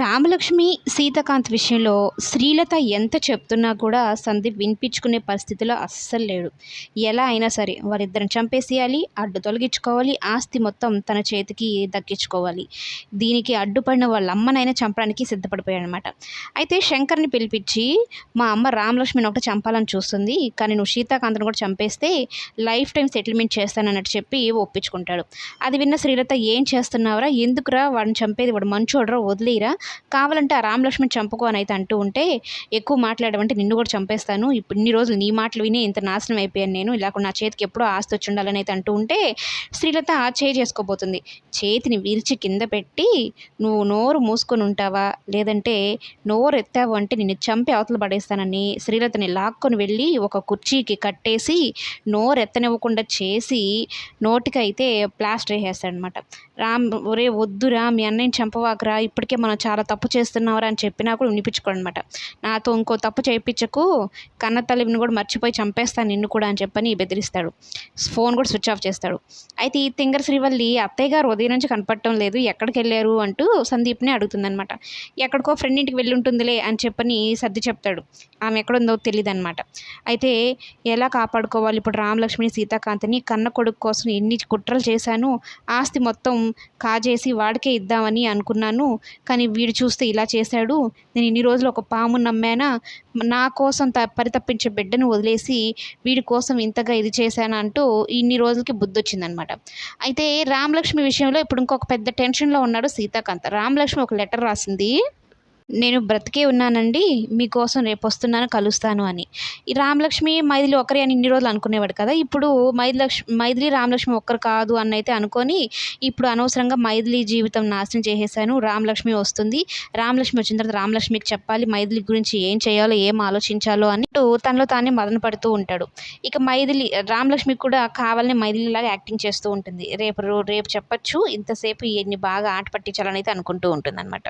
రామలక్ష్మి, సీతాకాంత్ విషయంలో శ్రీలత ఎంత చెప్తున్నా కూడా సందీప్ వినిపించుకునే పరిస్థితిలో అస్సలు లేడు. ఎలా అయినా సరే వారిద్దరిని చంపేసేయాలి, అడ్డు తొలగించుకోవాలి, ఆస్తి మొత్తం తన చేతికి దక్కించుకోవాలి. దీనికి అడ్డుపడిన వాళ్ళ అమ్మనైనా చంపడానికి సిద్ధపడిపోయాడనమాట. అయితే శంకర్ని పిలిపించి, మా అమ్మ రామలక్ష్మిని ఒకటి చంపాలని చూస్తుంది, కానీ నువ్వు సీతాకాంత్ని కూడా చంపేస్తే లైఫ్ టైం సెటిల్మెంట్ చేస్తానన్నట్టు చెప్పి ఒప్పించుకుంటాడు. అది విన్న శ్రీలత, ఏం చేస్తున్నావురా, ఎందుకురా వాడిని చంపేది, వాడు మంచోడరా, వదిలేరా, కావాలంటే ఆ రామలక్ష్మిని చంపుకో అని అయితే అంటూ ఉంటే, ఎక్కువ మాట్లాడమంటే నిన్ను కూడా చంపేస్తాను, ఇప్పుడు ఇన్ని రోజులు నీ మాటలు విని ఇంత నాశనం అయిపోయాను నేను, ఇలా నా చేతికి ఎప్పుడో ఆస్తి వచ్చి ఉండాలని అయితే అంటూ ఉంటే, శ్రీలత చేయి చేసుకోబోతుంది. చేతిని విరిచి కింద పెట్టి, నువ్వు నోరు మూసుకొని ఉంటావా, లేదంటే నోరు ఎత్తావు అంటే నిన్ను చంపి అవతల పడేస్తానని శ్రీలతని లాక్కొని వెళ్ళి ఒక కుర్చీకి కట్టేసి నోరు ఎత్తనివ్వకుండా చేసి నోటికైతే ప్లాస్టర్ వేసేస్తాడనమాట. ఒరే వద్దురా, మీ అన్నయ్యని చంపవాకరా, ఇప్పటికే మనం చాలా తప్పు చేస్తున్నావురా అని చెప్పినా కూడా వినిపించుకోడనమాట. నాతో ఇంకో తప్పు చేయించకు, కన్న తల్లిని కూడా మర్చిపోయి చంపేస్తాను నిన్ను కూడా అని చెప్పని బెదిరిస్తాడు. ఫోన్ కూడా స్విచ్ ఆఫ్ చేస్తాడు. అయితే ఈ తింగర శ్రీవల్లి, అత్తయ్య గారు ఉదయం నుంచి కనపడటం లేదు, ఎక్కడికి వెళ్ళారు అంటూ సందీప్ని అడుగుతుందనమాట. ఎక్కడికో ఫ్రెండ్ ఇంటికి వెళ్ళి ఉంటుందిలే అని చెప్పని సర్ది చెప్తాడు. ఆమె ఎక్కడుందో తెలియదు అనమాట. అయితే ఎలా కాపాడుకోవాలి ఇప్పుడు రామలక్ష్మిని, సీతాకాంత్ని, కన్న కొడుకు కోసం ఎన్ని కుట్రలు చేశాను, ఆస్తి మొత్తం కాజేసి వాడికే ఇద్దామని అనుకున్నాను, కానీ వీడు చూస్తే ఇలా చేశాడు, నేను ఇన్ని రోజులు ఒక పాముని నమ్మానా, నా కోసం పరితపించే బిడ్డను వదిలేసి వీడి కోసం ఇంతగా ఇది చేశాను అంటూ ఇన్ని రోజులకి బుద్ధొచ్చిందనమాట. అయితే రామలక్ష్మి విషయంలో ఇప్పుడు ఇంకొక పెద్ద టెన్షన్లో ఉన్నాడు సీతాకాంత్. రామలక్ష్మి ఒక లెటర్ రాసింది, నేను బ్రతికే ఉన్నానండి, మీకోసం రేపు వస్తున్నాను, కలుస్తాను అని. ఈ రామలక్ష్మి మైథిలి ఒకరే అని ఇన్ని రోజులు అనుకునేవాడు కదా, ఇప్పుడు మైథిలి రామలక్ష్మి ఒక్కరు కాదు అని అయితే అనుకొని ఇప్పుడు అనవసరంగా మైథిలి జీవితం నాశనం చేసేసాను, రామలక్ష్మి వస్తుంది, రామలక్ష్మి వచ్చిన తర్వాత రామలక్ష్మికి చెప్పాలి మైథిలి గురించి ఏం చేయాలో ఏం ఆలోచించాలో అని తనలో తానే మదన పడుతూ ఉంటాడు. ఇక రామలక్ష్మి కూడా కావాలని మైథిలిలాగా యాక్టింగ్ చేస్తూ ఉంటుంది. రేపు చెప్పచ్చు, ఇంతసేపు ఇవన్నీ బాగా ఆట పట్టించాలని అయితే అనుకుంటూ ఉంటుంది అనమాట.